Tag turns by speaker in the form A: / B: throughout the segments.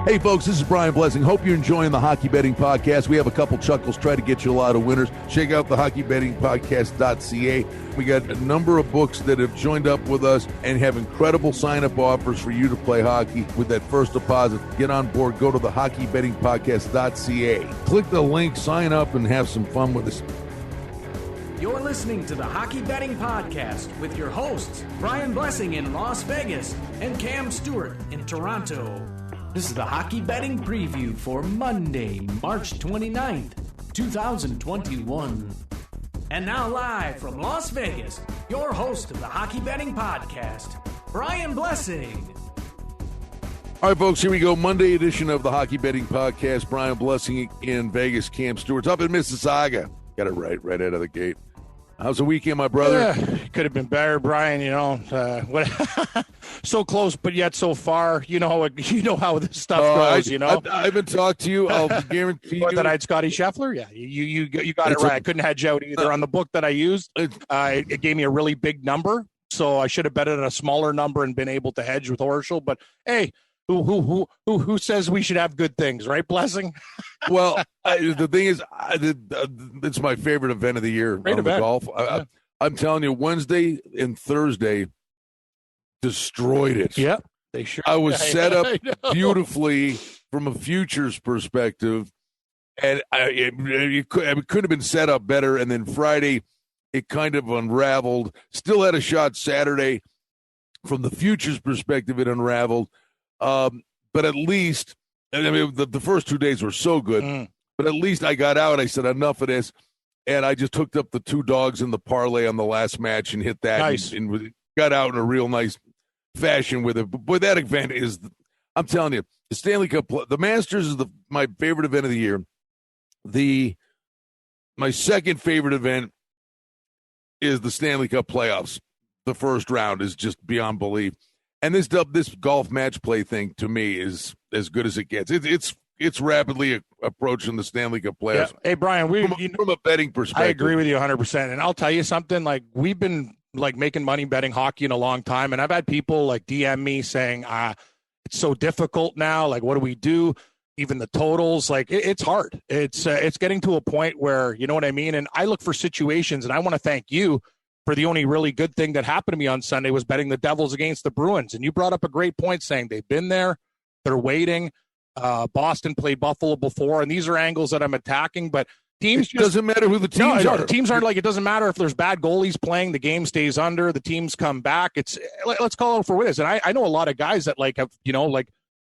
A: Hey, folks, this is Brian Blessing. Hope you're enjoying the Hockey Betting Podcast. We have a couple chuckles, try to get you a lot of winners. Check out the hockeybettingpodcast.ca. We got a number of books that have joined up with us and have incredible sign-up offers for you to play hockey with that first deposit. Get on board. Go to the hockeybettingpodcast.ca. Click the link, sign up, and have some fun with us.
B: You're listening to the Hockey Betting Podcast with your hosts, Brian Blessing in Las Vegas and Cam Stewart in Toronto. This is the Hockey Betting Preview for Monday, March 29th, 2021. And now live from Las Vegas, your host of the Hockey Betting Podcast, Brian Blessing.
A: All right, folks, here we go. Monday edition of the Hockey Betting Podcast. Brian Blessing in Vegas, Cam Stewart's up in Mississauga. Got it right out of the gate. How's the weekend, my brother?
C: Could have been better, Brian. So close, but yet so far. You know how this stuff goes.
A: I haven't talked to you. I'll guarantee you
C: that I had Scottie Scheffler. Yeah, you got it right. I couldn't hedge out either on the book that I used. It gave me a really big number, so I should have betted a smaller number and been able to hedge with Horschel. But hey, who says we should have good things, right? Blessing.
A: Well, the thing is, it's my favorite event of the year.
C: Great event.
A: Golf. I'm telling you, Wednesday and Thursday destroyed it.
C: Yeah, they sure.
A: I was set up beautifully from a futures perspective, and it could have been set up better. And then Friday, it kind of unraveled. Still had a shot Saturday. From the futures perspective, it unraveled. But at least, the first 2 days were so good, but at least I got out. I said, enough of this. And I just hooked up the two dogs in the parlay on the last match and hit that.
C: Nice.
A: And got out in a real nice fashion with it. But boy, that event is, I'm telling you, the Stanley Cup, the Masters is my favorite event of the year. My second favorite event is the Stanley Cup playoffs. The first round is just beyond belief. And this golf match play thing to me is as good as it gets. It's rapidly approaching the Stanley Cup playoffs.
C: Yeah. Hey, Brian,
A: from a betting perspective,
C: I agree with you 100%. And I'll tell you something. Like, we've been making money betting hockey in a long time, and I've had people DM me saying, "It's so difficult now. Like, what do we do?" Even the totals, it's hard. It's getting to a point where, you know what I mean. And I look for situations, and I want to thank you. For the only really good thing that happened to me on Sunday was betting the Devils against the Bruins. And you brought up a great point saying they've been there, they're waiting. Boston played Buffalo before, and these are angles that I'm attacking. But teams
A: doesn't matter who the teams are.
C: Teams aren't it doesn't matter if there's bad goalies playing, the game stays under, the teams come back. Let's call it for what it is. And I know a lot of guys that have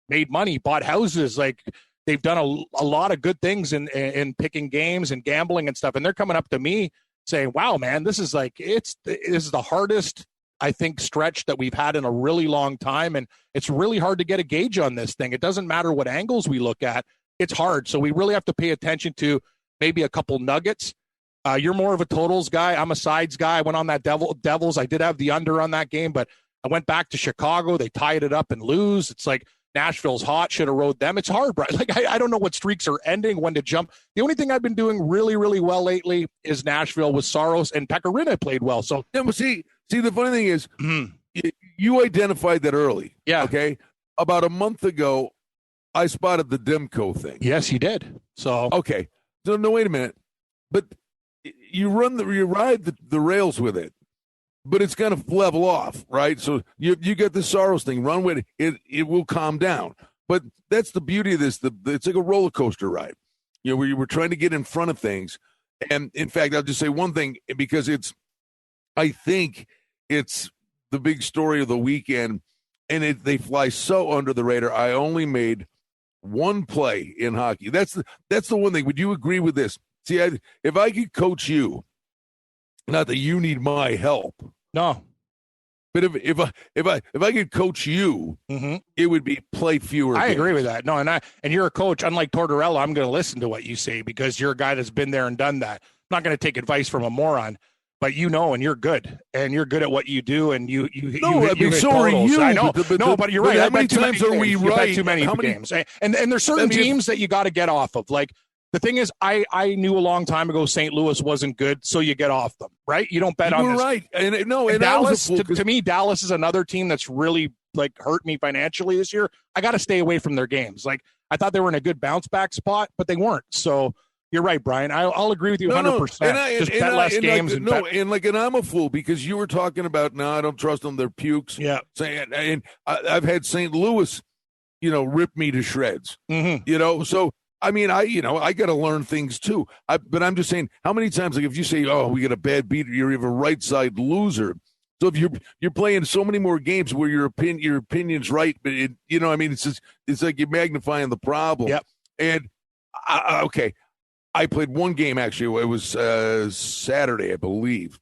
C: made money, bought houses, they've done a lot of good things in picking games and gambling and stuff. And they're coming up to me saying, wow, man, this is this is the hardest, I think, stretch that we've had in a really long time. And it's really hard to get a gauge on this thing. It doesn't matter what angles we look at. It's hard. So we really have to pay attention to maybe a couple nuggets. You're more of a totals guy. I'm a sides guy. I went on that Devils. I did have the under on that game, but I went back to Chicago. They tied it up and lose. It's like, Nashville's hot, should have rode them. It's hard, right? I don't know what streaks are ending, when to jump. The only thing I've been doing really, really well lately is Nashville with Saros, and Pecorino played well. So
A: yeah, but see, the funny thing is, you identified that early.
C: Yeah.
A: Okay. About a month ago, I spotted the Demko thing.
C: Yes, you did. So
A: okay. So no, wait a minute. But you ride the rails with it. But it's going to level off, right? So you get the Saros thing, run with it. It will calm down. But that's the beauty of this. It's like a roller coaster ride, where you were trying to get in front of things. And in fact, I'll just say one thing, because I think it's the big story of the weekend, and they fly so under the radar. I only made one play in hockey. That's the one thing. Would you agree with this? See, if I could coach you. Not that you need my help.
C: No.
A: But if I could coach you, it would be play fewer games.
C: I agree with that. No, and you're a coach. Unlike Tortorella, I'm going to listen to what you say because you're a guy that's been there and done that. I'm not going to take advice from a moron, but and you're good, and you're good at what you do, and you
A: so are you.
C: I know. But you're right.
A: How many times are we right?
C: You bet too many games, and there's certain teams that you got to get off of, like. The thing is, I knew a long time ago St. Louis wasn't good, so you get off them, right? You don't bet on this.
A: Right. And
C: Dallas, to me, Dallas is another team that's really like hurt me financially this year, I got to stay away from their games. Like I thought they were in a good bounce back spot, but they weren't. So you're right, Brian. I'll agree with you 100%. Just bet less games.
A: And I'm a fool because you were talking about, no, I don't trust them. They're pukes.
C: Yeah.
A: And I've had St. Louis, rip me to shreds, so I mean, I got to learn things too. But I'm just saying, how many times, like if you say, oh, we got a bad beat, you're a right side loser. So if you're playing so many more games where your opinion's right, but it's like you're magnifying the problem.
C: Yep.
A: And okay, I played one game actually. It was Saturday, I believe.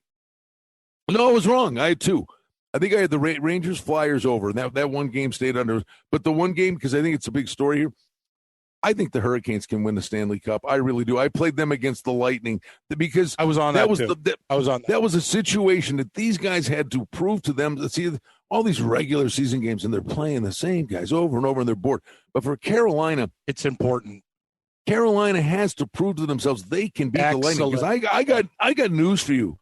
A: No, I was wrong. I had two. I think I had the Rangers Flyers over, and that one game stayed under. But the one game, because I think it's a big story here, I think the Hurricanes can win the Stanley Cup. I really do. I played them against the Lightning because
C: I was on that. I was on that.
A: That was a situation that these guys had to prove to them. See, all these regular season games, and they're playing the same guys over and over, and they're bored. But for Carolina,
C: it's important.
A: Carolina has to prove to themselves they can beat the Lightning. Because I got news for you.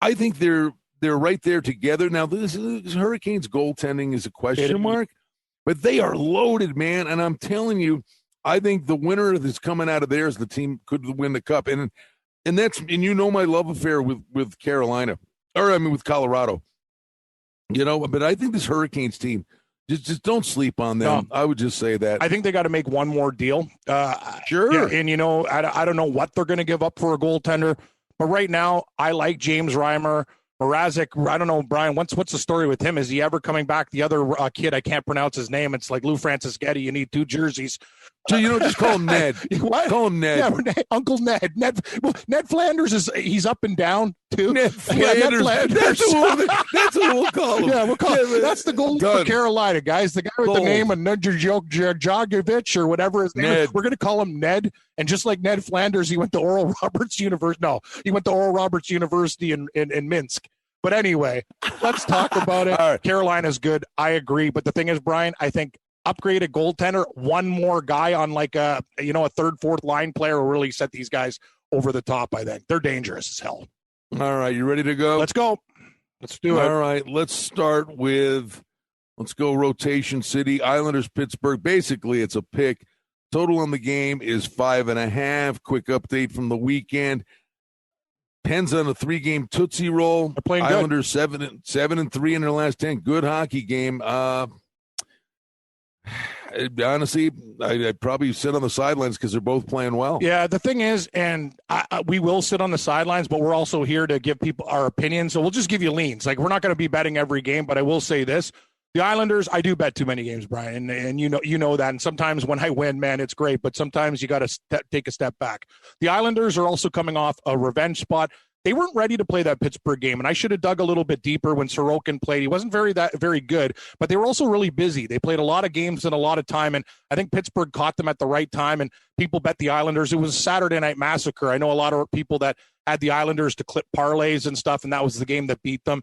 A: I think they're right there together. Now, this Hurricanes goaltending is a question mark, but they are loaded, man. And I'm telling you, I think the winner that's coming out of there is the team could win the cup. And my love affair with Carolina, with Colorado. But I think this Hurricanes team, just don't sleep on them. No. I would just say that.
C: I think they got to make one more deal.
A: Sure.
C: Yeah, and I don't know what they're going to give up for a goaltender, but right now I like James Reimer. Mrazek, I don't know, Brian, what's the story with him? Is he ever coming back? The other kid, I can't pronounce his name. It's like Lou Franciscetti. You need two jerseys.
A: So, just call him Ned.
C: What?
A: Call him Ned.
C: Yeah, Uncle Ned. Ned Flanders he's up and down too.
A: Ned Flanders. That's what we'll call him.
C: Yeah, we'll call him. That's the goal for Carolina, guys. The guy with the name of Nedjojovic or whatever his name is. We're going to call him Ned. And just like Ned Flanders, he went to Oral Roberts University. No, he went to Oral Roberts University in Minsk. But anyway, let's talk about it.
A: Right.
C: Carolina's good. I agree. But the thing is, Brian, I think upgrade a goaltender, one more guy on like a third, fourth line player will really set these guys over the top, I think. They're dangerous as hell.
A: All right, you ready to go?
C: Let's go. Let's do it.
A: All right, let's go rotation city, Islanders, Pittsburgh. Basically, it's a pick. Total on the game is 5.5. Quick update from the weekend. Pens on a 3-game Tootsie Roll.
C: They're playing
A: Islanders good. 7-3 in their last 10. Good hockey game. Honestly, I'd probably sit on the sidelines because they're both playing well.
C: Yeah, the thing is, and we will sit on the sidelines, but we're also here to give people our opinion. So we'll just give you leans. Like, we're not going to be betting every game, but I will say this. The Islanders, I do bet too many games, Brian, and you know that. And sometimes when I win, man, it's great, but sometimes you got to take a step back. The Islanders are also coming off a revenge spot. They weren't ready to play that Pittsburgh game, and I should have dug a little bit deeper when Sorokin played. He wasn't very good, but they were also really busy. They played a lot of games and a lot of time, and I think Pittsburgh caught them at the right time, and people bet the Islanders. It was a Saturday night massacre. I know a lot of people that had the Islanders to clip parlays and stuff, and that was the game that beat them.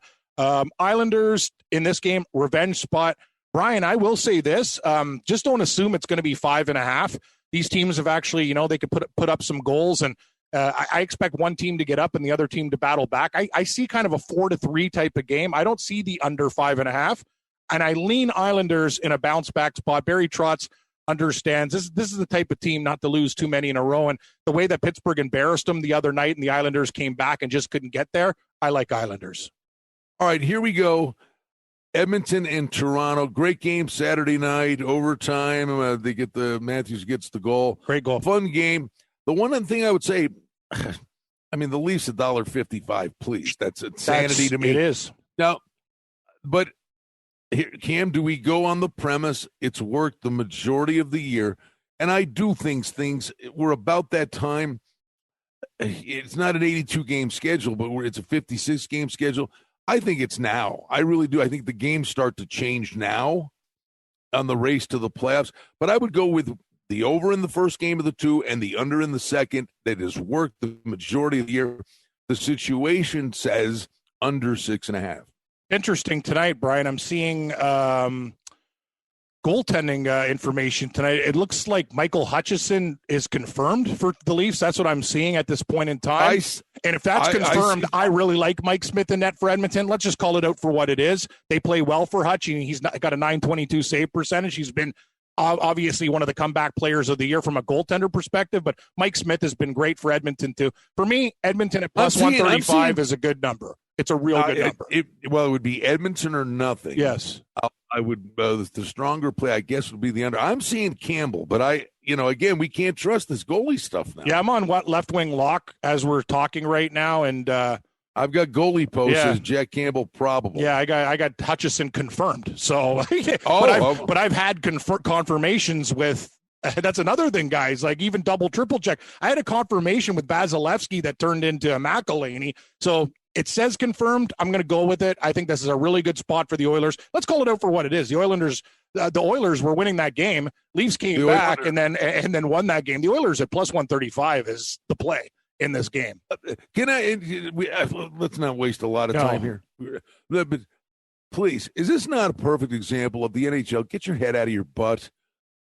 C: Islanders in this game, revenge spot. Brian, I will say this. Just don't assume it's going to be 5.5. These teams have actually, they could put up some goals, and I expect one team to get up and the other team to battle back. I see kind of a 4-3 type of game. I don't see the under 5.5, and I lean Islanders in a bounce back spot. Barry Trotz understands this is the type of team not to lose too many in a row, and the way that Pittsburgh embarrassed them the other night and the Islanders came back and just couldn't get there, I like Islanders.
A: All right, here we go. Edmonton and Toronto. Great game Saturday night, overtime. Matthews gets the goal.
C: Great goal.
A: Fun game. The one thing I would say, the Leafs $1.55, please. That's insanity to me.
C: It is.
A: Now, but here, Cam, do we go on the premise it's worked the majority of the year? And I do things we're about that time. It's not an 82-game schedule, but it's a 56-game schedule. I think it's now. I really do. I think the games start to change now on the race to the playoffs. But I would go with the over in the first game of the two and the under in the second. That has worked the majority of the year. The situation says under 6.5.
C: Interesting tonight, Brian. I'm seeing goaltending information tonight. It looks like Michael Hutchison is confirmed for the Leafs. That's what I'm seeing at this point in time. And if that's confirmed, I really like Mike Smith in net for Edmonton. Let's just call it out for what it is. They play well for Hutch. He's got a .922 save percentage. He's been obviously one of the comeback players of the year from a goaltender perspective, but Mike Smith has been great for Edmonton too. For me, Edmonton at plus 135 is a good number. It's a real good number.
A: It would be Edmonton or nothing.
C: Yes.
A: I would, the stronger play, I guess, would be the under. I'm seeing Campbell, but again, we can't trust this goalie stuff now.
C: Yeah, I'm on left wing lock as we're talking right now, and
A: I've got goalie posts as Jack Campbell probable.
C: Yeah, I got Hutchison confirmed. So, but I've had confirmations with. That's another thing, guys. Like even double, triple check. I had a confirmation with Vasilevsky that turned into a McElhaney. So it says confirmed. I'm going to go with it. I think this is a really good spot for the Oilers. Let's call it out for what it is. The Oilers were winning that game. Leafs came back and then won that game. The Oilers at plus 135 is the play in this game.
A: Let's not waste a lot of time here. But please, is this not a perfect example of the NHL? Get your head out of your butt.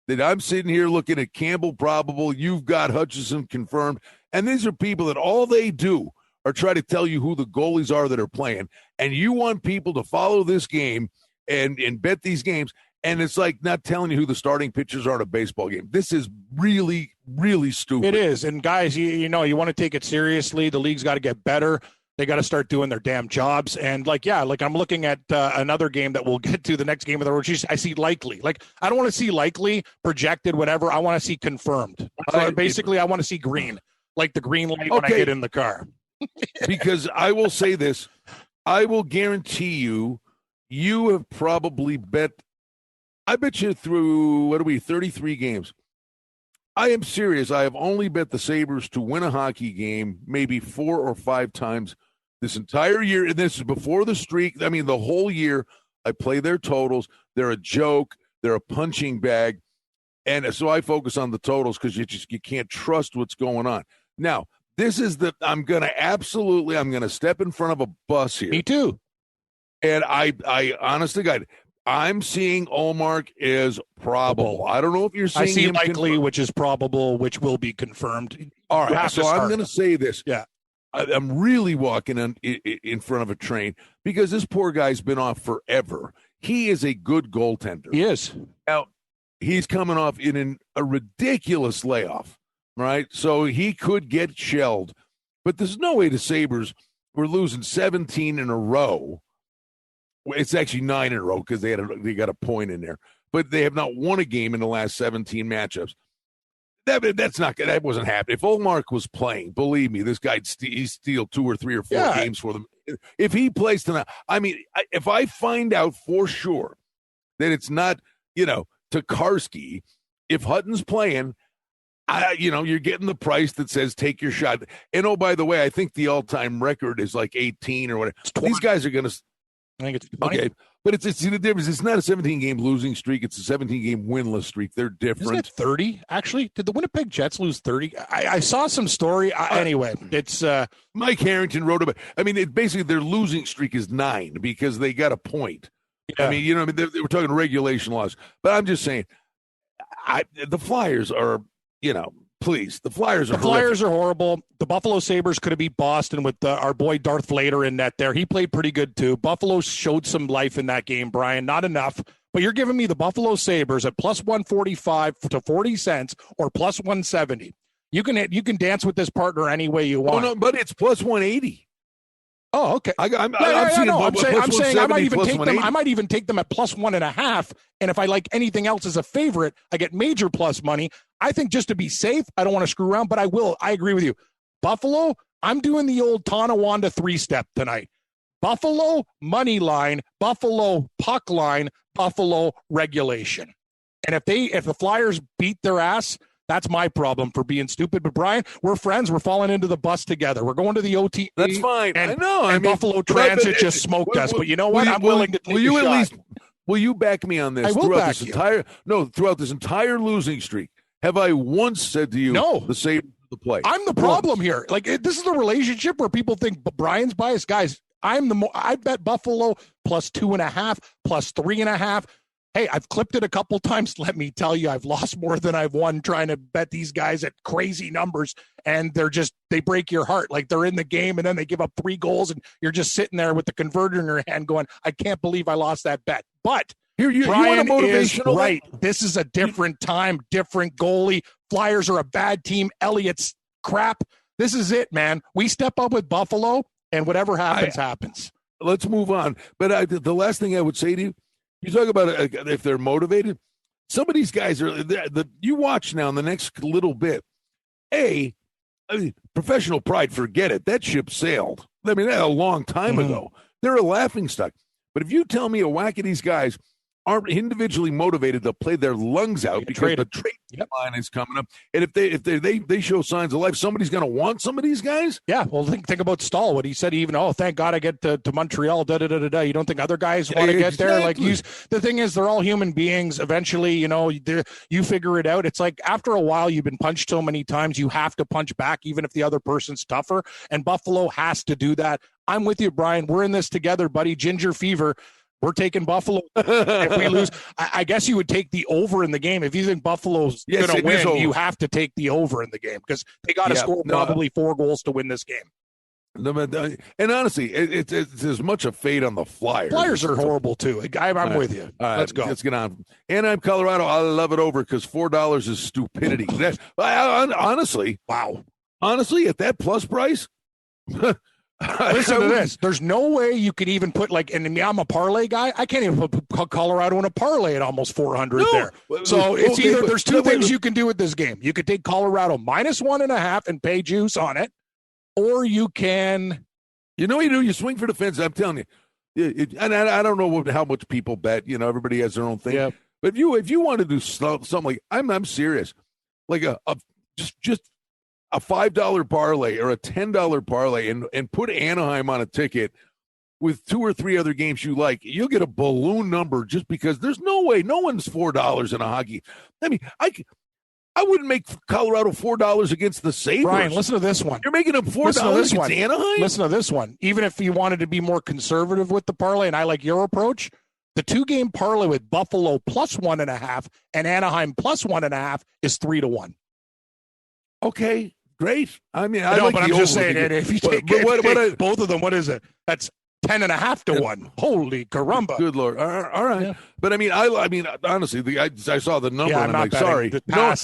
A: That I'm sitting here looking at Campbell probable, you've got Hutchison confirmed, and these are people that all they do are try to tell you who the goalies are that are playing, and you want people to follow this game and bet these games, and it's like not telling you who the starting pitchers are in a baseball game. This is really, really stupid.
C: It is, and guys, you want to take it seriously. The league's got to get better. They got to start doing their damn jobs. And I'm looking at another game that we'll get to, the next game of the road. I see likely. I don't want to see likely, projected, whatever. I want to see confirmed. Basically, I want to see green, like the green light when I get in the car.
A: Because I will say this, I will guarantee you have probably bet. I bet you through 33 games. I am serious. I have only bet the Sabres to win a hockey game maybe 4 or 5 times this entire year. And this is before the streak. I mean, the whole year I play their totals. They're a joke. They're a punching bag. And so I focus on the totals because you can't trust what's going on. Now, this is I'm going to step in front of a bus here.
C: Me too.
A: And I honest to God, I'm seeing Ullmark is probable. I don't know if you're seeing.
C: I see likely, which is probable, which will be confirmed.
A: All right, so I'm going to say this.
C: Yeah,
A: I'm really walking in front of a train because this poor guy's been off forever. He is a good goaltender.
C: He is.
A: Now, he's coming off in a ridiculous layoff, right? So he could get shelled. But there's no way the Sabres were losing 17 in a row. It's actually 9 in a row because they got a point in there, but they have not won a game in the last 17 matchups. That wasn't happening. If Ullmark was playing, believe me, this guy'd steal 2 or 3 or 4 games for them. If he plays tonight, I mean, if I find out for sure that it's not, Tokarski, if Hutton's playing, you're getting the price that says take your shot. And oh, by the way, I think the all-time record is like 18 or whatever. These guys are going to.
C: I think it's 20.
A: Okay, but it's the difference. It's not a 17-game losing streak. It's a 17-game winless streak. They're different.
C: Isn't it 30, actually? Did the Winnipeg Jets lose 30? I saw some story. Anyway, it's
A: Mike Harrington wrote about. I mean, basically their losing streak is 9 because they got a point. Yeah. I mean, they were talking regulation laws. But I'm just saying, the Flyers are, please, the Flyers are
C: horrible. The Buffalo Sabres could have beat Boston with our boy Darth Vader in net there. He played pretty good too. Buffalo showed some life in that game, Brian. Not enough. But you're giving me the Buffalo Sabres at plus 145 to 40 cents or plus 170. You can dance with this partner any way you want.
A: Oh, no, but it's plus 180.
C: Oh, okay.
A: I'm saying
C: I might even take them at plus 1.5. And if I like anything else as a favorite, I get major plus money. I think just to be safe, I don't want to screw around, but I will. I agree with you. Buffalo, I'm doing the old Tonawanda 3-step tonight. Buffalo money line, Buffalo puck line, Buffalo regulation. And if the Flyers beat their ass, that's my problem for being stupid. But Brian, we're friends. We're falling into the bus together. We're going to the OT.
A: That's fine.
C: And, I know. And Buffalo Transit just smoked us. But you know what? I'm willing to take a shot.
A: Will you back me on this?
C: I will back you.
A: Throughout this entire losing streak, have I once said to you, the Sabres the play?
C: I'm the problem here. This is a relationship where people think Brian's biased. Guys, I bet Buffalo plus 2.5, plus 3.5. hey, I've clipped it a couple times. Let me tell you, I've lost more than I've won trying to bet these guys at crazy numbers. And they break your heart. Like they're in the game and then they give up 3 goals and you're just sitting there with the converter in your hand going, I can't believe I lost that bet. But
A: here, you
C: Brian
A: want a
C: is
A: motivational?
C: Right. This is a different time, different goalie. Flyers are a bad team. Elliott's crap. This is it, man. We step up with Buffalo and whatever happens, happens.
A: Let's move on. But the last thing I would say to you, you talk about if they're motivated. Some of these guys are. You watch now in the next little bit. Professional pride, forget it. That ship sailed. I mean, that a long time ago. They're a laughingstock. But if you tell me a whack of these guys aren't individually motivated to play their lungs out because the trade line is coming up, and if they show signs of life, somebody's going to want some of these guys.
C: Yeah, well, think about Stahl. What he said, thank God I get to Montreal. You don't think other guys want to get there? Like the thing is, they're all human beings. Eventually, you figure it out. It's like after a while, you've been punched so many times, you have to punch back, even if the other person's tougher. And Buffalo has to do that. I'm with you, Brian. We're in this together, buddy. Ginger fever. We're taking Buffalo. If we lose, I guess you would take the over in the game. If you think Buffalo's going to win, you have to take the over in the game because they got to score probably 4 goals to win this game.
A: And honestly, it's as much a fade on the Flyers.
C: Flyers are horrible too. I'm with you. Let's go.
A: Let's get on. Anaheim, Colorado. I love it over because $4 is stupidity. Honestly, wow. Honestly, at that plus price.
C: Listen to this. There's no way you could even put I'm a parlay guy. I can't even put Colorado in a parlay at almost 400 there. So it's there's 2 things you can do with this game. You could take Colorado -1.5 and pay juice on it, or you can.
A: You swing for the fence. I'm telling you. And I don't know how much people bet. Everybody has their own thing.
C: Yeah.
A: But if you want to do something like I'm serious, like just a $5 parlay or a $10 parlay and put Anaheim on a ticket with 2 or 3 other games you like, you'll get a balloon number just because there's no way no one's $4 in a hockey. I mean, I wouldn't make Colorado $4 against the Sabres.
C: Brian, listen to this one.
A: You're making them $4 against Anaheim?
C: Listen to this one. Even if you wanted to be more conservative with the parlay, and I like your approach, the 2-game parlay with Buffalo +1.5 and Anaheim +1.5 is 3-1.
A: Okay, great. I mean,
C: but I'm just saying, if you take both of them, what is it? That's 10.5 to 1. Holy caramba!
A: Good Lord! All right, yeah. But I mean, honestly, I saw the number and I'm like, sorry, no,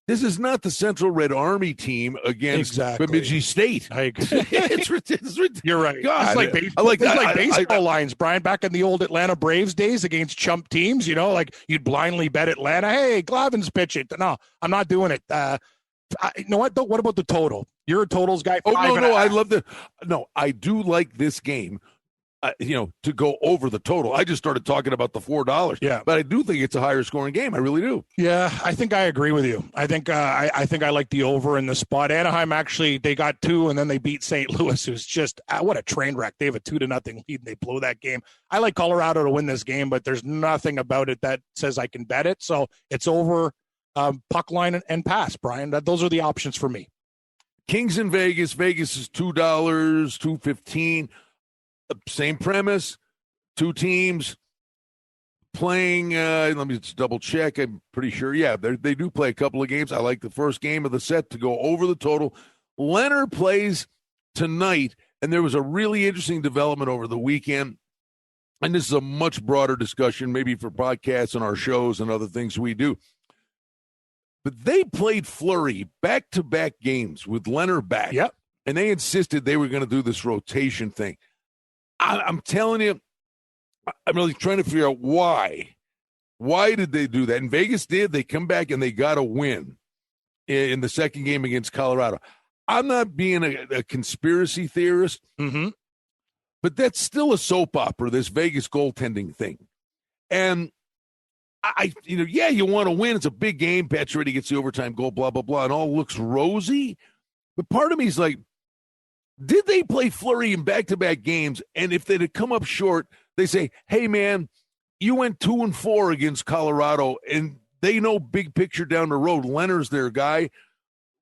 A: this is not the Central Red Army team against Bemidji State.
C: I agree.
A: it's
C: You're right.
A: God,
C: it's like baseball lines, Brian. Back in the old Atlanta Braves days against chump teams, like you'd blindly bet Atlanta. Hey, Glavin's pitching. No, I'm not doing it. You know what? What about the total? You're a totals guy.
A: I love the. No, I do like this game. To go over the total. I just started talking about the $4.
C: Yeah,
A: but I do think it's a higher scoring game. I really do.
C: Yeah, I think I agree with you. I think I like the over in the spot. Anaheim actually they got 2 and then they beat St. Louis, who's just what a train wreck. They have a 2-0 lead and they blow that game. I like Colorado to win this game, but there's nothing about it that says I can bet it. So it's over. Puck line and pass, Brian. Those are the options for me.
A: Kings in Vegas. Vegas is $2, $2.15. Same premise. 2 teams playing. Let me just double check. I'm pretty sure. Yeah, they do play a couple of games. I like the first game of the set to go over the total. Leonard plays tonight, and there was a really interesting development over the weekend. And this is a much broader discussion, maybe for podcasts and our shows and other things we do. But they played Fleury back-to-back games with Leonard back.
C: Yep.
A: And they insisted they were going to do this rotation thing. I'm telling you, I'm really trying to figure out why. Why did they do that? And Vegas did. They come back and they got a win in the second game against Colorado. I'm not being a conspiracy theorist, but that's still a soap opera, this Vegas goaltending thing. And you want to win. It's a big game. Pacioretty gets the overtime goal, blah, blah, blah, and all looks rosy. But part of me is like, did they play Fleury in back-to-back games? And if they'd have come up short, they say, hey, man, you went 2-4 against Colorado, and they know big picture down the road. Leonard's their guy.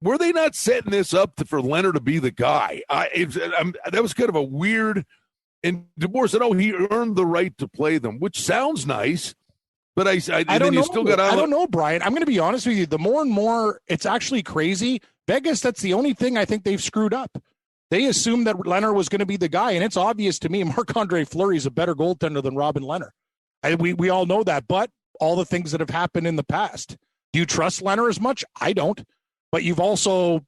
A: Were they not setting this up for Leonard to be the guy? That was kind of a weird – and DeBoer said, he earned the right to play them, which sounds nice. But
C: I don't know. I don't know, Brian. I'm going to be honest with you. The more and more it's actually crazy. Vegas, that's the only thing I think they've screwed up. They assumed that Leonard was going to be the guy, and it's obvious to me Marc-Andre Fleury is a better goaltender than Robin Leonard. We all know that, but all the things that have happened in the past. Do you trust Leonard as much? I don't. But you've also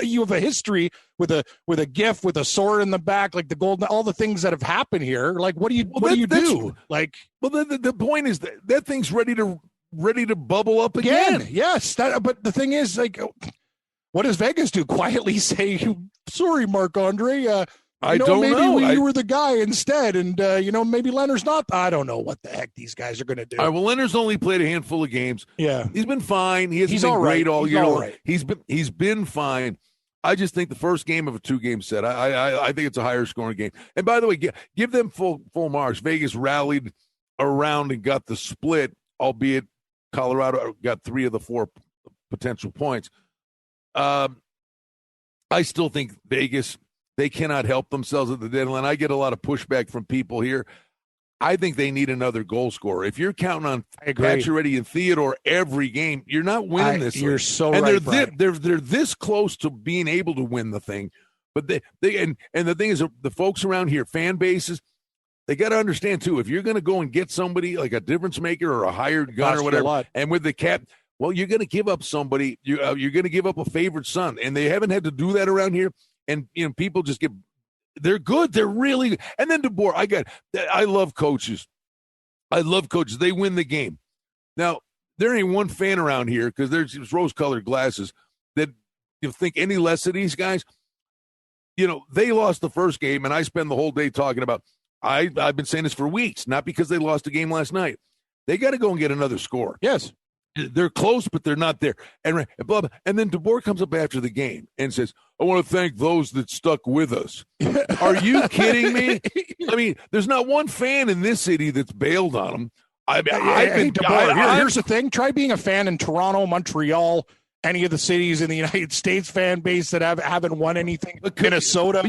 C: you have a history with a gift, with a sword in the back, like the gold, all the things that have happened here. Like, what do you do? Like,
A: well, the point is that thing's ready to bubble up again.
C: Yes, but the thing is, like, what does Vegas do? Quietly say, "Sorry, Marc-Andre.
A: I don't know.
C: You were the guy instead, and maybe Leonard's not." I don't know what the heck these guys are going to do.
A: All right, well, Leonard's only played a handful of games.
C: Yeah,
A: he's been fine. He's been great all year. Right. He's been fine. I just think the first game of a 2-game set. I think it's a higher scoring game. And by the way, give them full marks. Vegas rallied around and got the split, albeit Colorado got 3 of the 4 potential points. I still think Vegas. They cannot help themselves at the deadline. I get a lot of pushback from people here. I think they need another goal scorer. If you're counting on Pacioretty and Theodore every game, you're not winning this.
C: You're so
A: and
C: right.
A: They're this close to being able to win the thing. But they and the thing is, the folks around here, fan bases, they got to understand too. If you're going to go and get somebody like a difference maker or a hired gun or whatever, and with the cap. Well, you're going to give up somebody. You're going to give up a favorite son, and they haven't had to do that around here. And people just they're good. They're really. And then DeBoer, I love coaches. They win the game. Now there ain't one fan around here because there's rose-colored glasses that think any less of these guys. They lost the first game, and I spend the whole day talking about. I've been saying this for weeks, not because they lost a game last night. They got to go and get another score.
C: Yes.
A: They're close, but they're not there. And blah, blah. And then DeBoer comes up after the game and says, I want to thank those that stuck with us. Are you kidding me? I mean, there's not one fan in this city that's bailed on them.
C: Here's the thing. Try being a fan in Toronto, Montreal, any of the cities in the United States fan base that haven't won anything. Minnesota.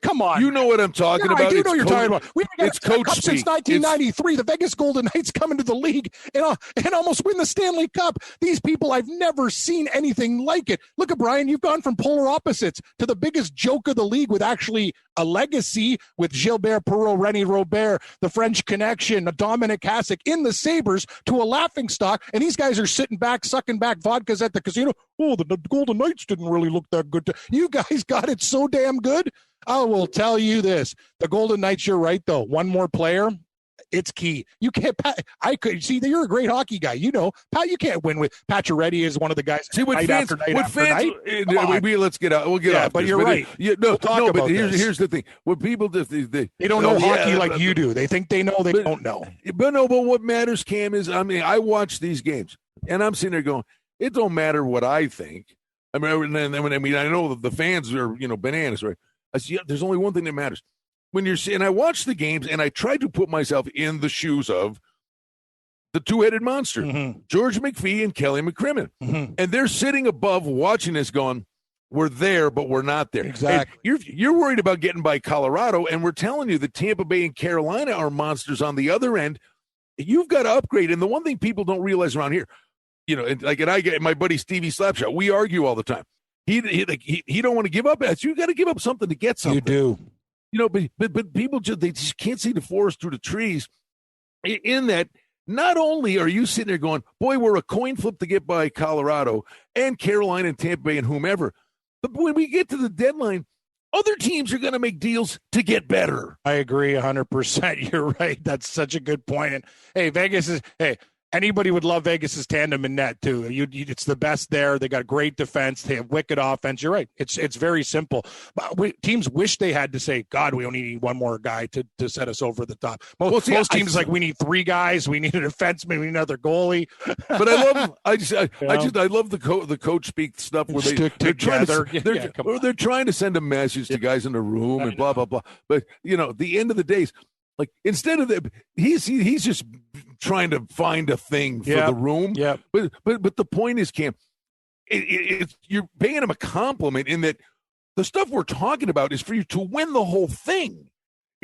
C: Come on.
A: You know what I'm talking about.
C: I do know what you're talking about. We've been
A: it's coach
C: Cup since 1993. The Vegas Golden Knights come into the league and almost win the Stanley Cup. These people, I've never seen anything like it. Look at Brian. You've gone from polar opposites to the biggest joke of the league with actually a legacy with Gilbert Perreault, René Robert, the French Connection, Dominic Hasek in the Sabres to a laughingstock. And these guys are sitting back, sucking back vodkas at the casino. Oh, the Golden Knights didn't really look that good. You guys got it so damn good. I will tell you this. The Golden Knights, you're right, though. One more player, it's key. You can't – I could – see, you're a great hockey guy. Pat, you can't win with – Pacioretty is one of the guys night after night.
A: Let's get out. We'll get off.
C: But
A: this,
C: you're right.
A: But here's the thing. What people do,
C: they don't know hockey like you do. They think they know. They don't know.
A: But what matters, Cam, is, I watch these games, and I'm sitting there going, it don't matter what I think. I know the fans are, bananas, right? I see, there's only one thing that matters. When you're and I watch the games, and I try to put myself in the shoes of the two-headed monster, George McPhee and Kelly McCrimmon, and they're sitting above watching this, going, "We're there, but we're not there."
C: Exactly.
A: And you're worried about getting by Colorado, and we're telling you that Tampa Bay and Carolina are monsters on the other end. You've got to upgrade, and the one thing people don't realize around here. And I get my buddy Stevie Slapshot. We argue all the time. He don't want to give up. You got to give up something to get something.
C: You do.
A: But people just can't see the forest through the trees. In that, not only are you sitting there going, boy, we're a coin flip to get by Colorado and Carolina and Tampa Bay and whomever. But when we get to the deadline, other teams are going to make deals to get better.
C: I agree 100%. You're right. That's such a good point. And hey, anybody would love Vegas's tandem in net too. It's the best there. They got great defense. They have wicked offense. You're right. It's very simple. But teams wish they had to say, God, we only need one more guy to set us over the top. Most teams we need 3 guys. We need a defenseman. We need another goalie.
A: But I love the coach speak stuff where they're trying to send a message to guys in the room and blah blah blah. But the end of the day, like instead of he's just trying to find a thing for the room.
C: Yeah.
A: But the point is, Cam, you're paying him a compliment in that the stuff we're talking about is for you to win the whole thing.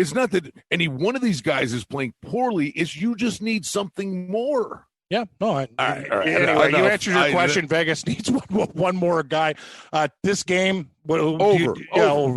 A: It's not that any one of these guys is playing poorly. It's you just need something more.
C: Yeah, no.
A: All right,
C: anyway, you answered your question. Vegas needs one more guy. This game
A: over.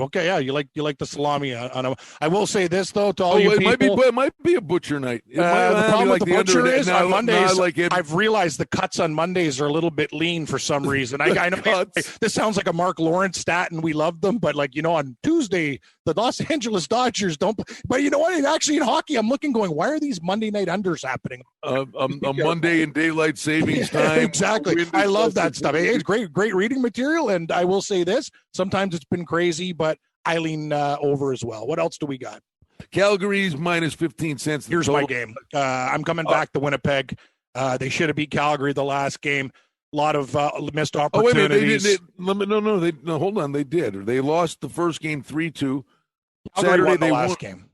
C: Okay, yeah. You like the salami on him. I will say this though to all you people.
A: It might be a butcher night.
C: The problem with the butcher is on Mondays.
A: Like
C: I've realized the cuts on Mondays are a little bit lean for some reason. I know this sounds like a Mark Lawrence stat, and we love them, but on Tuesday the Los Angeles Dodgers don't. But you know what? Actually, in hockey, I'm looking, going, why are these Monday night unders happening?
A: A Monday in daylight savings time.
C: Exactly. I love that stuff. It's great reading material, and I will say this: sometimes it's been crazy, but I lean over as well. What else do we got?
A: Calgary's minus 15 cents.
C: Here's my game. I'm coming back to Winnipeg. They should have beat Calgary the last game. A lot of missed opportunities.
A: No, hold on. They did. They lost the first game 3-2.
C: Saturday won the last game.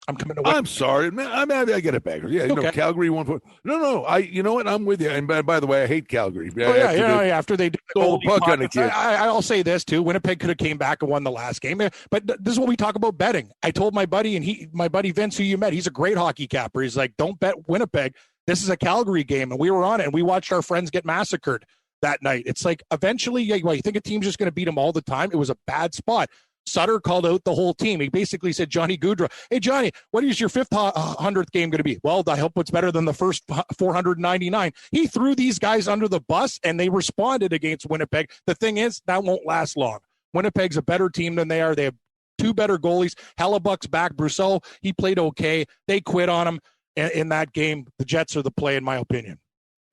C: I'm coming to.
A: I'm sorry. I get it back. Yeah,
C: okay.
A: Calgary won. No. You know what? I'm with you. And by the way, I hate Calgary.
C: After they
A: stole the puck on the kid.
C: I'll say this too. Winnipeg could have came back and won the last game. But this is what we talk about betting. I told my buddy, my buddy Vince, who you met, he's a great hockey capper. He's like, don't bet Winnipeg. This is a Calgary game, and we were on it, and we watched our friends get massacred that night. It's like eventually, you think a team's just going to beat them all the time? It was a bad spot. Sutter called out the whole team. He basically said, Johnny Gaudreau, hey, Johnny, what is your 500th game going to be? Well, I hope it's better than the first 499. He threw these guys under the bus, and they responded against Winnipeg. The thing is, that won't last long. Winnipeg's a better team than they are. They have two better goalies. Hellebuck's back. Brousseau, he played okay. They quit on him in that game. The Jets are the play, in my opinion.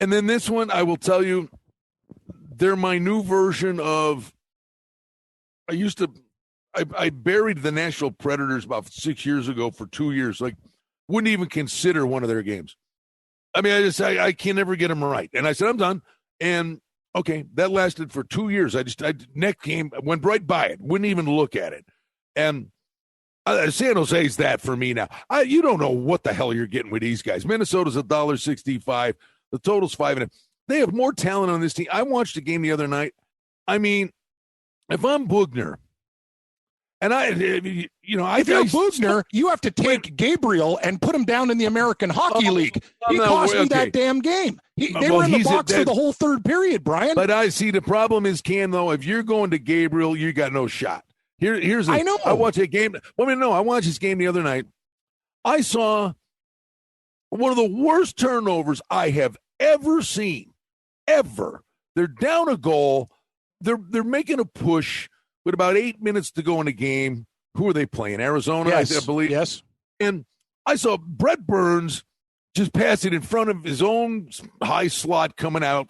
A: And then this one, I will tell you, they're my new version of – I buried the Nashville Predators about 6 years ago for 2 years. Like, wouldn't even consider one of their games. I mean, I can never get them right. And I said, I'm done. And, okay, that lasted for 2 years. Next game, I went right by it. Wouldn't even look at it. And San Jose's that for me now. You don't know what the hell you're getting with these guys. Minnesota's $1.65. The total's 5.5. They have more talent on this team. I watched a game the other night. I mean, if I'm Bugner, and if you're Bugner, you have to take Gabriel and put him down in the American Hockey League. He cost me that damn game. They were in the box for the whole third period, Brian. But I see the problem is, Cam, though, if you're going to Gabriel, you got no shot. I know. I watched a game. I watched this game the other night. I saw one of the worst turnovers I have ever seen. Ever. They're down a goal. They're making a push with about 8 minutes to go in the game. Who are they playing? Arizona,
C: yes.
A: I believe.
C: Yes.
A: And I saw Brett Burns just pass it in front of his own high slot coming out.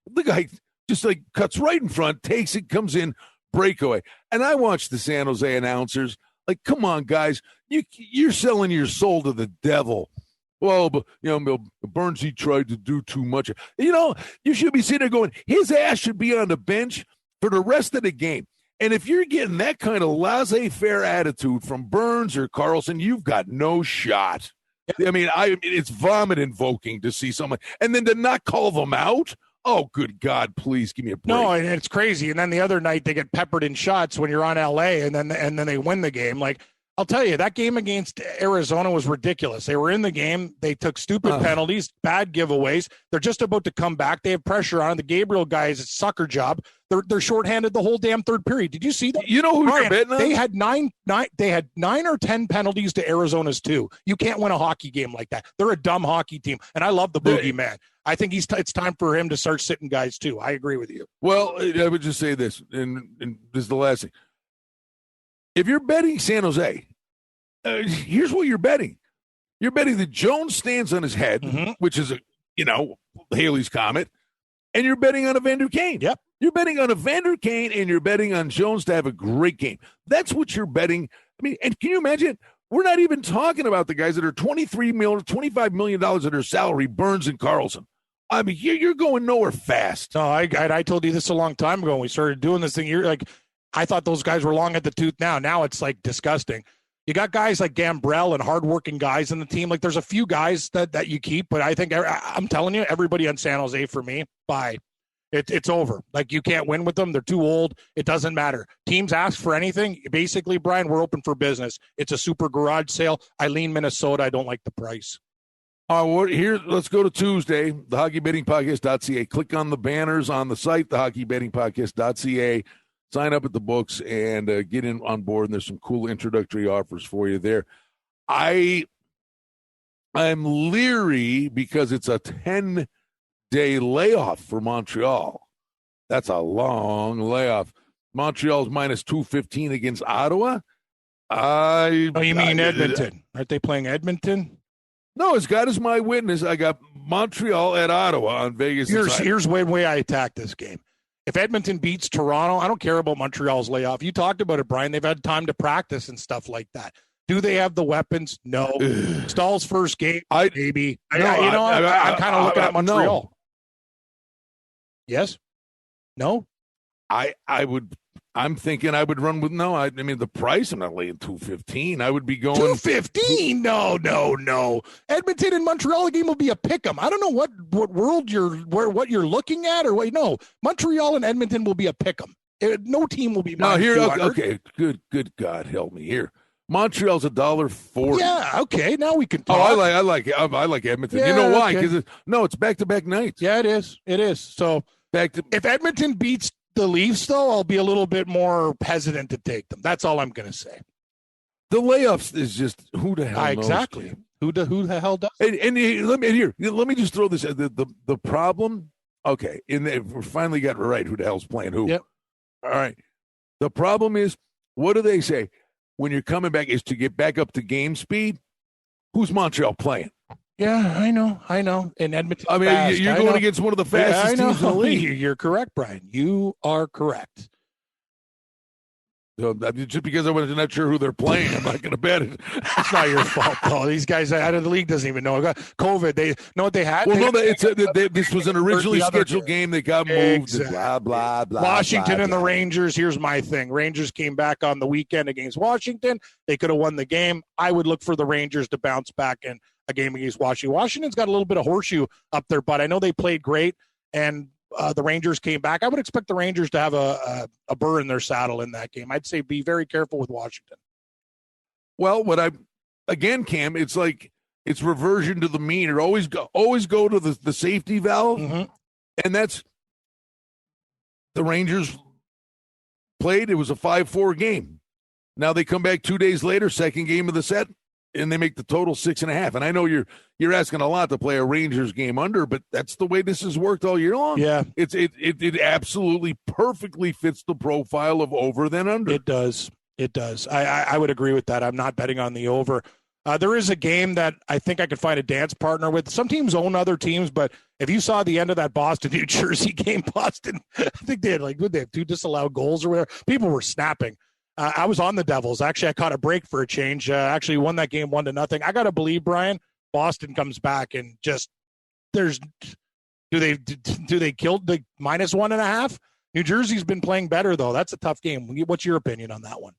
A: The guy just cuts right in front, takes it, comes in, breakaway. And I watched the San Jose announcers. Like, come on, guys. You're selling your soul to the devil. Well, but, Burns, he tried to do too much. You should be sitting there going, his ass should be on the bench for the rest of the game. And if you're getting that kind of laissez-faire attitude from Burns or Carlson, you've got no shot. I mean, it's vomit-invoking to see someone. And then to not call them out? Oh, good God, please give me a break.
C: No, and it's crazy. And then the other night they get peppered in shots when you're on L.A., and then they win the game. Like, I'll tell you, that game against Arizona was ridiculous. They were in the game. They took stupid penalties, bad giveaways. They're just about to come back. They have pressure on. The Gabriel guy is a sucker job. They're shorthanded the whole damn third period. Did you see that?
A: You know who you're betting on?
C: They had nine or 10 penalties to Arizona's 2. You can't win a hockey game like that. They're a dumb hockey team, and I love the Boogie Man. I think it's time for him to start sitting guys too. I agree with you.
A: Well, I would just say this, and this is the last thing. If you're betting San Jose, here's what you're betting. You're betting that Jones stands on his head, which is Haley's Comet, and you're betting on Evander Kane.
C: Yep.
A: You're betting on Evander Kane, and you're betting on Jones to have a great game. That's what you're betting. I mean, and can you imagine? We're not even talking about the guys that are $25 million of their salary, Burns and Carlson. I mean, you're going nowhere fast.
C: No, I told you this a long time ago when we started doing this thing. You're like, I thought those guys were long at the tooth now. Now it's like disgusting. You got guys like Gambrell and hardworking guys in the team. Like, there's a few guys that you keep, but I think I'm telling you, everybody on San Jose for me, bye. It's over. Like, you can't win with them. They're too old. It doesn't matter. Teams ask for anything. Basically, Brian, we're open for business. It's a super garage sale. Eileen, Minnesota. I don't like the price.
A: Here, let's go to Tuesday, thehockeybettingpodcast.ca. Click on the banners on the site, thehockeybettingpodcast.ca. Sign up at the books and get in on board. And there's some cool introductory offers for you there. I'm leery because it's a 10-day layoff for Montreal. That's a long layoff. Montreal's minus 215 against Ottawa. You mean
C: Edmonton? Aren't they playing Edmonton?
A: No, as God is my witness, I got Montreal at Ottawa on Vegas.
C: Here's the way I attack this game. If Edmonton beats Toronto, I don't care about Montreal's layoff. You talked about it, Brian. They've had time to practice and stuff like that. Do they have the weapons? No. Stahl's first game, maybe. I'm kind of looking at Montreal.
A: No.
C: Yes? No?
A: I'm thinking I would run with I mean, the price, I'm not laying 215. I would be going
C: 215. No. Edmonton and Montreal, the game will be a pick 'em. I don't know what world what you're looking at or what. No, Montreal and Edmonton will be a pick 'em. No team will be.
A: No, here. Okay. Good God, help me here. Montreal's $1.40.
C: Yeah. Okay. Now we can talk.
A: I like Edmonton.
C: Yeah,
A: you know why?
C: Okay.
A: Because it's back-to-back nights.
C: Yeah, it is. So if Edmonton beats the Leafs, though, I'll be a little bit more hesitant to take them. That's all I'm going to say.
A: The layoffs is just who the hell knows?
C: Exactly. Who the hell does?
A: And let me just throw this. The problem. Okay, we finally got right. Who the hell's playing who?
C: Yep.
A: All right. The problem is, what do they say when you're coming back? Is to get back up to game speed. Who's Montreal playing?
C: Yeah, I know. In Edmonton,
A: I mean, you're going against one of the fastest teams in the league.
C: You're correct, Brian. You are correct.
A: So just because I was not sure who they're playing, I'm not going to bet it.
C: It's not your fault, though. These guys out of the league doesn't even know. COVID. They know what they had.
A: Well, this was an originally scheduled game that got moved.
C: Exactly.
A: Blah blah blah.
C: Washington
A: blah,
C: and the Rangers. Here's my thing. Rangers came back on the weekend against Washington. They could have won the game. I would look for the Rangers to bounce back in a game against Washington. Washington's got a little bit of horseshoe up their butt. I know they played great, and the Rangers came back. I would expect the Rangers to have a burr in their saddle in that game. I'd say be very careful with Washington.
A: Well, Cam, it's like it's reversion to the mean. Or always go to the safety valve, and that's the Rangers played. It was a 5-4 game. Now they come back 2 days later, second game of the set, and they make the total 6.5. And I know you're asking a lot to play a Rangers game under, but that's the way this has worked all year long.
C: Yeah,
A: it absolutely perfectly fits the profile of over than under.
C: It does. I would agree with that. I'm not betting on the over. There is a game that I think I could find a dance partner with. Some teams own other teams, but if you saw the end of that Boston New Jersey game, Boston, I think they had they have 2 disallowed goals or whatever. People were snapping. I was on the Devils. Actually, I caught a break for a change. Actually won that game 1-0. I got to believe, Brian, Boston comes back and just do they kill the -1.5? New Jersey's been playing better, though. That's a tough game. What's your opinion on that one?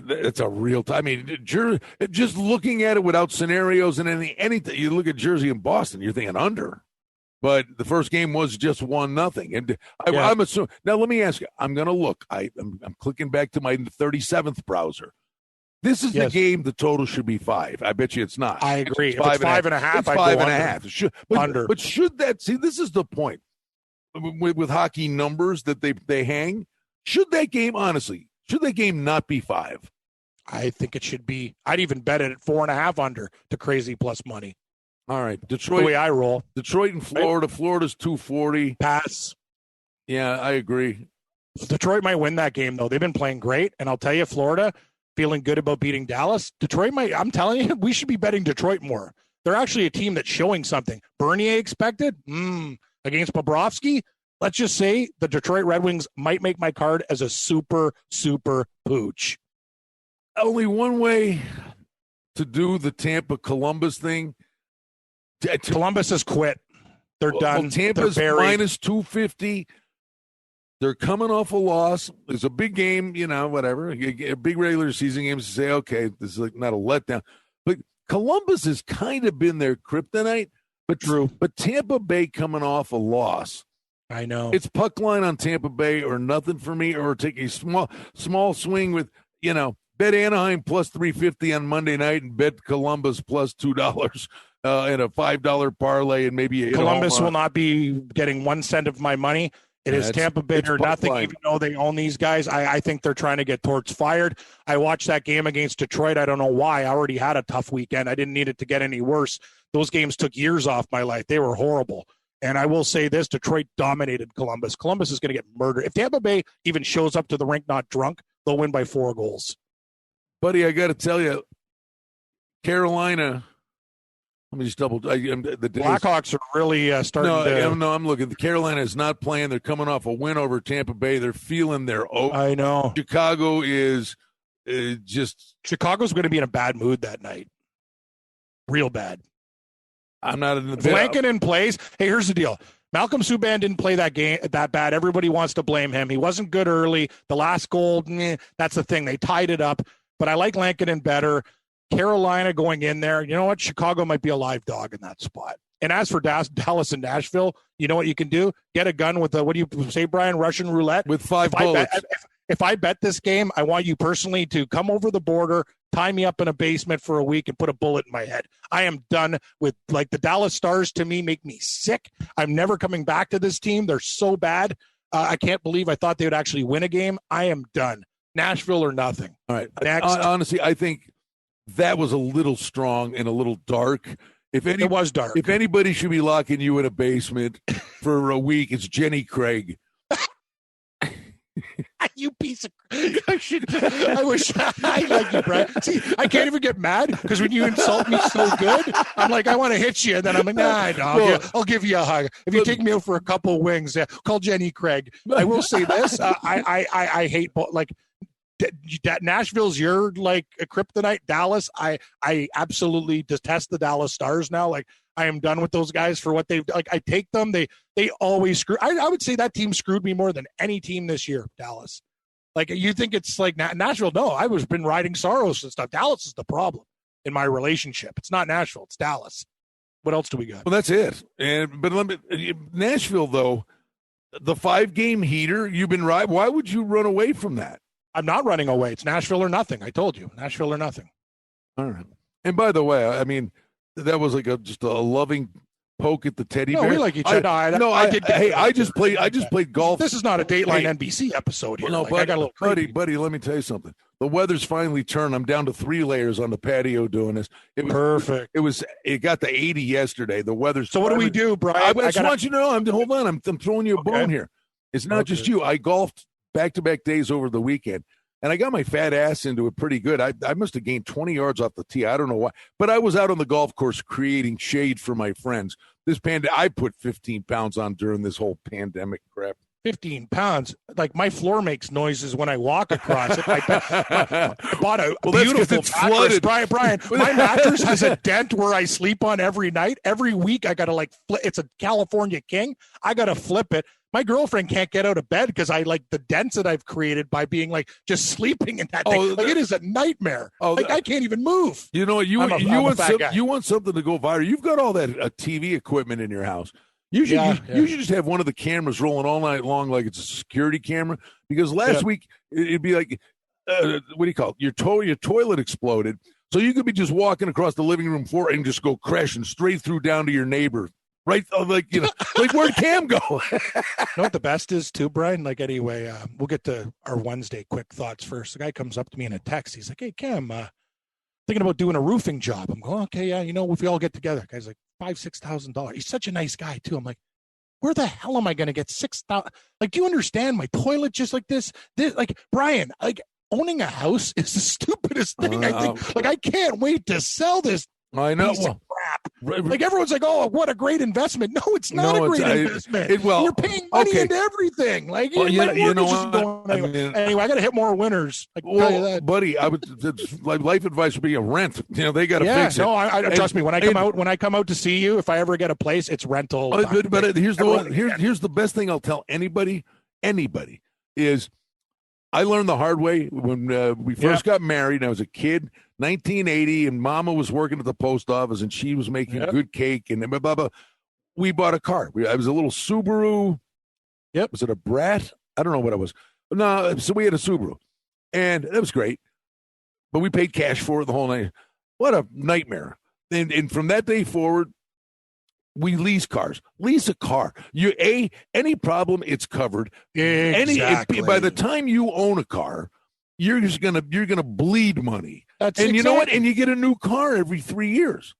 A: It's a real time. I mean, just looking at it without scenarios and anything, you look at Jersey and Boston, you're thinking under. But the first game was just 1-0, and I'm assuming. Now, let me ask you. I'm going to look. I'm clicking back to my 37th browser. This is the game. The total should be 5. I bet you it's not.
C: I agree.
A: It's 5.5. It's 5.5.
C: Under.
A: But should that see? This is the point with hockey numbers that they hang. Should that game not be 5?
C: I think it should be. I'd even bet it at 4.5 under to crazy plus money.
A: All right, Detroit.
C: The way I roll.
A: Detroit and Florida. Florida's 240.
C: Pass.
A: Yeah, I agree.
C: Detroit might win that game, though. They've been playing great, and I'll tell you, Florida feeling good about beating Dallas. Detroit might. I'm telling you, we should be betting Detroit more. They're actually a team that's showing something. Bernier expected against Bobrovsky. Let's just say the Detroit Red Wings might make my card as a super, super pooch.
A: Only one way to do the Tampa-Columbus thing.
C: Columbus has quit. They're done.
A: Well, Tampa's minus 250. They're coming off a loss. It's a big game, whatever. A big regular season game to say, okay, this is not a letdown. But Columbus has kind of been their kryptonite. But
C: true.
A: But Tampa Bay coming off a loss.
C: I know.
A: It's puck line on Tampa Bay or nothing for me, or take a small swing with, bet Anaheim plus 350 on Monday night and bet Columbus plus $2 and a $5 parlay and maybe
C: Columbus will not be getting 1 cent of my money. It is Tampa Bay or nothing, even though they own these guys. I think they're trying to get Torts fired. I watched that game against Detroit. I don't know why. I already had a tough weekend. I didn't need it to get any worse. Those games took years off my life. They were horrible. And I will say this, Detroit dominated Columbus. Columbus is going to get murdered. If Tampa Bay even shows up to the rink not drunk, they'll win by 4 goals.
A: Buddy, I got to tell you, Carolina. Let me just double. The
C: Blackhawks are really starting to.
A: No, I'm looking. The Carolina is not playing. They're coming off a win over Tampa Bay. They're feeling their oats.
C: I know.
A: Chicago is just.
C: Chicago's going to be in a bad mood that night. Real bad.
A: I'm not in the.
C: If Lankinen plays, hey, here's the deal. Malcolm Subban didn't play that game that bad. Everybody wants to blame him. He wasn't good early. The last goal, that's the thing. They tied it up. But I like Lankinen better. Carolina going in there. You know what? Chicago might be a live dog in that spot. And as for Dallas and Nashville, you know what you can do? Get a gun with what do you say, Brian? Russian roulette?
A: With 5 bullets.
C: If I bet this game, I want you personally to come over the border, tie me up in a basement for a week, and put a bullet in my head. I am done with, the Dallas Stars to me make me sick. I'm never coming back to this team. They're so bad. I can't believe I thought they would actually win a game. I am done. Nashville or nothing.
A: All right.
C: Next.
A: Honestly, I think that was a little strong and a little dark.
C: It was dark.
A: If anybody should be locking you in a basement for a week, it's Jenny Craig.
C: You piece of. I wish I like you, Brad. See, I can't even get mad because when you insult me so good, I'm like, I want to hit you, and then I'm like, nah, no, I'll give you a hug. If you take me out for a couple of wings, call Jenny Craig. I will say this: I hate that Nashville's your a kryptonite. Dallas, I absolutely detest the Dallas Stars now. I am done with those guys for what they've I take them. They always screw. I would say that team screwed me more than any team this year. Dallas, you think it's Nashville? No, I was been riding Saros and stuff. Dallas is the problem in my relationship. It's not Nashville. It's Dallas. What else do we got?
A: Well, that's it. But Nashville though, the 5-game heater. You've been right. Why would you run away from that?
C: I'm not running away. It's Nashville or nothing. I told you, Nashville or nothing.
A: All right. And by the way, I mean, that was just a loving poke at the teddy bear.
C: We like each other.
A: I just played golf.
C: This is not a Dateline NBC episode here.
A: No,
C: I got a little
A: buddy, let me tell you something. The weather's finally turned. I'm down to 3 layers on the patio doing this. It was
C: perfect.
A: It got to 80 yesterday. The weather's.
C: So what do we do, Brian?
A: I just want you to know. Hold on. I'm throwing you a bone here. It's not just you. I golfed back-to-back days over the weekend. And I got my fat ass into it pretty good. I must have gained 20 yards off the tee. I don't know why. But I was out on the golf course creating shade for my friends. I put 15 pounds on during this whole pandemic crap.
C: 15 pounds. My floor makes noises when I walk across it. I bought a beautiful mattress. Brian, my mattress has a dent where I sleep on every night. Every week I got to it's a California King. I got to flip it. My girlfriend can't get out of bed because I the dents that I've created by being just sleeping in that thing. It is a nightmare. I can't even move.
A: You know, you want something to go viral. You've got all that TV equipment in your house. You should just have one of the cameras rolling all night long like it's a security camera. Because last week it'd be what do you call it? Your toilet exploded, so you could be just walking across the living room floor and just go crashing straight through down to your neighbor. Right, where'd Cam go?
C: You know what the best is too, Brian? Anyway, we'll get to our Wednesday quick thoughts first. The guy comes up to me in a text. He's like, "Hey, Cam, thinking about doing a roofing job." I'm going, "Okay, yeah, if we all get together." The guy's like, $5,000-$6,000. He's such a nice guy too. I'm like, where the hell am I going to get $6,000? Do you understand? My toilet just like this, Brian, owning a house is the stupidest thing. I think. I can't wait to sell this.
A: I know.
C: Piece of crap. Everyone's like, "Oh, what a great investment!" No, it's not a great investment. You're paying money into everything. Anyway, I got to hit more winners. Tell you that.
A: Buddy, I would life advice would be a rent. They got to fix it.
C: No, trust me. When I come out to see you, if I ever get a place, it's rental.
A: But here's the best thing I'll tell anybody is I learned the hard way when we first got married. And I was a kid. 1980, and Mama was working at the post office, and she was making good cake, and blah, blah, blah. We bought a car. I was a little Subaru
C: Yep.
A: Was it a Brat? I don't know what it was. No, so we had a Subaru, and that was great. But we paid cash for it the whole night. What a nightmare. And from that day forward, we lease cars. Lease a car. Any problem, it's covered.
C: Exactly.
A: By the time you own a car, you're gonna bleed money.
C: You
A: know what? And you get a new car every 3 years.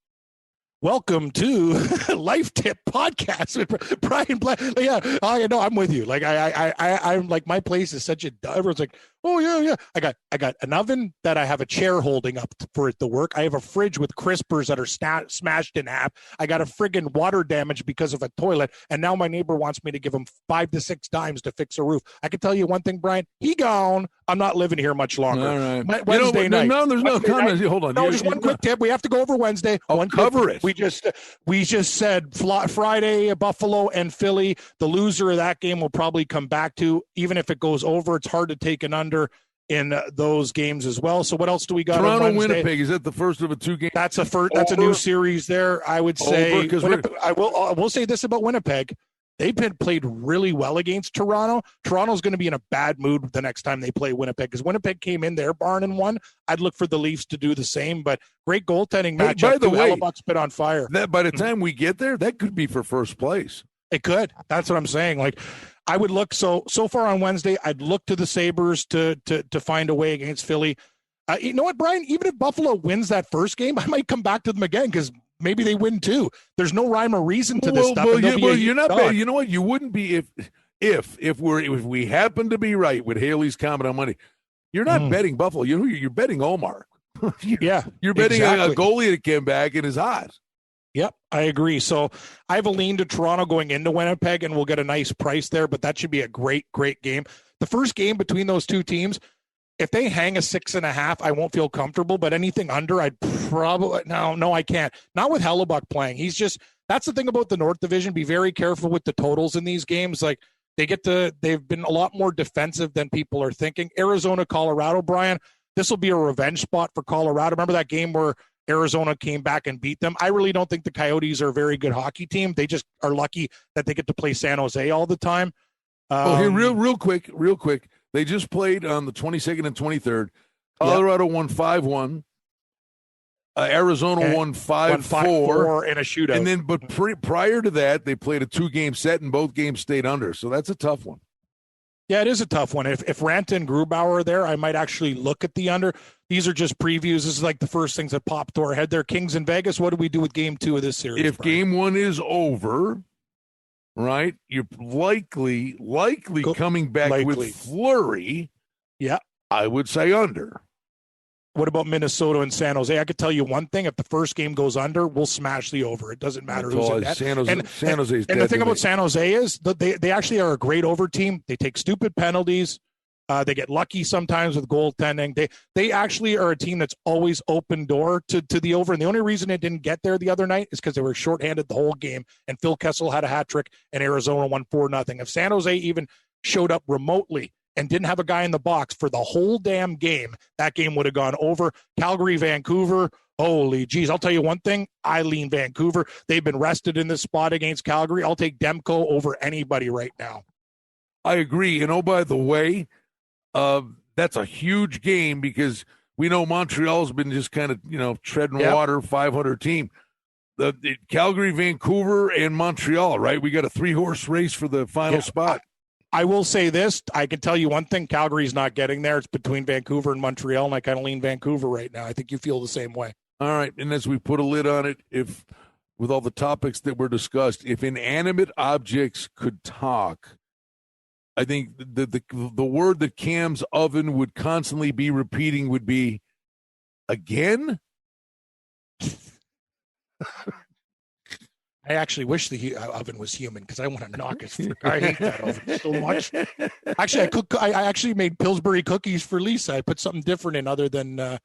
C: Welcome to Life Tip Podcast with Brian Black. Yeah, I'm with you. Like I'm like, my place is such a. Everyone's like, oh yeah. I got an oven that I have a chair holding up for it to work. I have a fridge with crispers that are smashed in half. I got a friggin' water damage because of a toilet, and now my neighbor wants me to give him 5 to 6 dimes to fix a roof. I can tell you one thing, Brian. He gone. I'm not living here much longer.
A: All right.
C: Wednesday night.
A: No, there's no comment. Hold on.
C: No, just one quick tip. We have to go over Wednesday.
A: Cover it.
C: We just said Friday, Buffalo and Philly. The loser of that game will probably come back to. Even if it goes over, it's hard to take an under in those games as well. So what else do we got
A: Toronto,
C: on Wednesday?
A: Winnipeg, is that the first of a 2 game?
C: That's a new series there. I would say. I will say this about Winnipeg. They've been played really well against Toronto. Toronto's going to be in a bad mood the next time they play Winnipeg, because Winnipeg came in their barn and won. I'd look for the Leafs to do the same, but great goaltending matchup.
A: By the way,
C: Hellebuck's been on fire.
A: That by the time we get there, that could be for first place.
C: It could. That's what I'm saying. Like, I would look so far on Wednesday. I'd look to the Sabres to find a way against Philly. You know what, Brian? Even if Buffalo wins that first game, I might come back to them again, because maybe they win too. There's no rhyme or reason to this stuff.
A: You're not bad. You know what? You wouldn't be if we happen to be right with Haley's comment on money. You're not betting Buffalo. You're betting Omar. You're betting a goalie that came back and is hot.
C: Yep, I agree. So I have a lean to Toronto going into Winnipeg, and we'll get a nice price there, but that should be a great game. The first game between those two teams, if they hang a 6.5, I won't feel comfortable, but anything under, I'd probably, no, I can't. Not with Hellebuck playing. That's the thing about the North Division. Be very careful with the totals in these games. Like, they've been a lot more defensive than people are thinking. Arizona, Colorado, Brian, this will be a revenge spot for Colorado. Remember that game where Arizona came back and beat them? I really don't think the Coyotes are a very good hockey team. They just are lucky that they get to play San Jose all the time.
A: Here, real quick. They just played on the 22nd and 23rd. Colorado won 5-1. Arizona won 5-4
C: in a shootout.
A: And then, but prior to that, they played a 2-game set, and both games stayed under. So that's a tough one.
C: Yeah, it is a tough one. If Ranta and Grubauer are there, I might actually look at the under. These are just previews. This is like the first things that popped to our head there. Kings in Vegas, what do we do with game 2 of this series?
A: If
C: Brian?
A: game 1 is over, right, you're likely coming back with Fleury.
C: Yeah.
A: I would say under.
C: What about Minnesota and San Jose? I could tell you one thing. If the first game goes under, we'll smash the over. It doesn't matter who's in that.
A: San Jose's
C: and the thing about San Jose is that they actually are a great over team. They take stupid penalties. They get lucky sometimes with goaltending. They actually are a team that's always open door to the over. And the only reason it didn't get there the other night is because they were shorthanded the whole game, and Phil Kessel had a hat trick, and Arizona won 4-0. If San Jose even showed up remotely and didn't have a guy in the box for the whole damn game, that game would have gone over. Calgary, Vancouver, holy geez. I'll tell you one thing. I lean Vancouver. They've been rested in this spot against Calgary. I'll take Demko over anybody right now.
A: I agree. And oh, by the way, that's a huge game, because we know Montreal's been just kind of, treading water, 500 team. The Calgary, Vancouver, and Montreal, right? We got a 3-horse race for the final spot.
C: I will say this. I can tell you one thing. Calgary's not getting there. It's between Vancouver and Montreal, and I kind of lean Vancouver right now. I think you feel the same way.
A: All right. And as we put a lid on it, with all the topics that were discussed, if inanimate objects could talk, I think the word that Cam's oven would constantly be repeating would be, again?
C: I actually wish the oven was human, because I want to knock it. I hate that oven so much. Actually, I actually made Pillsbury cookies for Lisa. I put something different in other than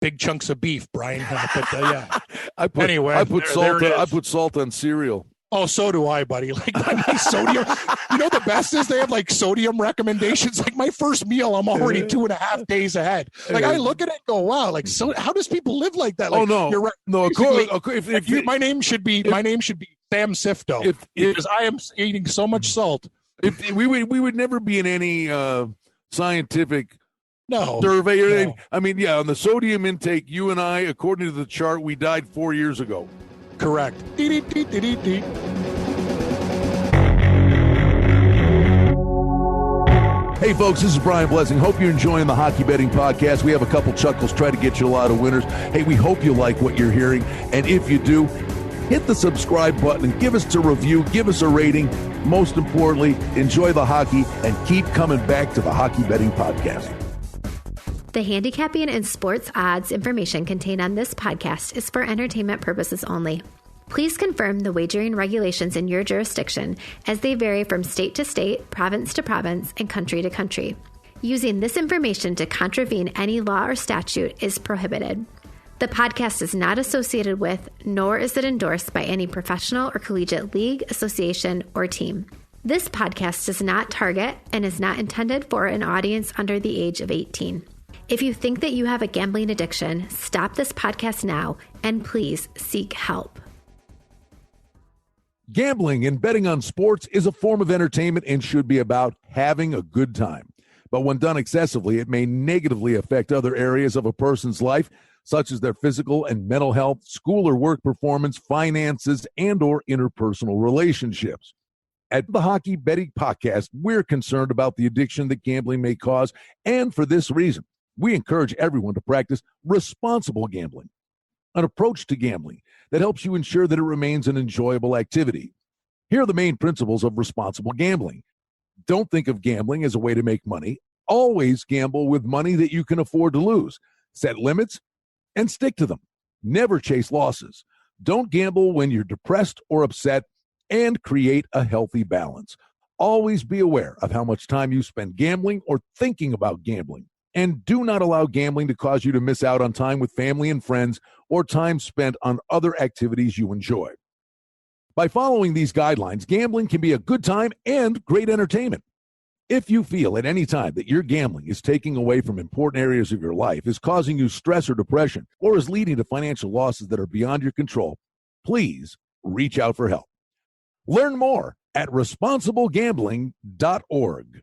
C: big chunks of beef, Brian. But yeah.
A: I put salt on cereal.
C: Oh, so do I, buddy. Like, my sodium. You know, the best is they have like sodium recommendations. Like, my first meal, I'm already 2.5 days ahead. Like, I look at it and go, wow. Like, so how does people live like that? Like,
A: oh no,
C: you're right.
A: No.
C: My name should be Sam Sifto, because I am eating so much salt.
A: We would never be in any scientific
C: No.
A: survey.
C: No.
A: I mean, yeah, on the sodium intake, you and I, according to the chart, we died 4 years ago.
C: Correct. Dee-dee-dee-dee-dee-dee.
A: Hey, folks, this is Brian Blessing. Hope you're enjoying the Hockey Betting Podcast. We have a couple chuckles, try to get you a lot of winners. Hey, we hope you like what you're hearing. And if you do, hit the subscribe button and give us a review, give us a rating. Most importantly, enjoy the hockey and keep coming back to the Hockey Betting Podcast.
D: The handicapping and sports odds information contained on this podcast is for entertainment purposes only. Please confirm the wagering regulations in your jurisdiction as they vary from state to state, province to province, and country to country. Using this information to contravene any law or statute is prohibited. The podcast is not associated with, nor is it endorsed by any professional or collegiate league, association, or team. This podcast does not target and is not intended for an audience under the age of 18. If you think that you have a gambling addiction, stop this podcast now and please seek help.
A: Gambling and betting on sports is a form of entertainment and should be about having a good time. But when done excessively, it may negatively affect other areas of a person's life, such as their physical and mental health, school or work performance, finances, and or interpersonal relationships. At the Hockey Betting Podcast, we're concerned about the addiction that gambling may cause, and for this reason, we encourage everyone to practice responsible gambling, an approach to gambling that helps you ensure that it remains an enjoyable activity. Here are the main principles of responsible gambling. Don't think of gambling as a way to make money. Always gamble with money that you can afford to lose. Set limits and stick to them. Never chase losses. Don't gamble when you're depressed or upset, and create a healthy balance. Always be aware of how much time you spend gambling or thinking about gambling. And do not allow gambling to cause you to miss out on time with family and friends or time spent on other activities you enjoy. By following these guidelines, gambling can be a good time and great entertainment. If you feel at any time that your gambling is taking away from important areas of your life, is causing you stress or depression, or is leading to financial losses that are beyond your control, please reach out for help. Learn more at responsiblegambling.org.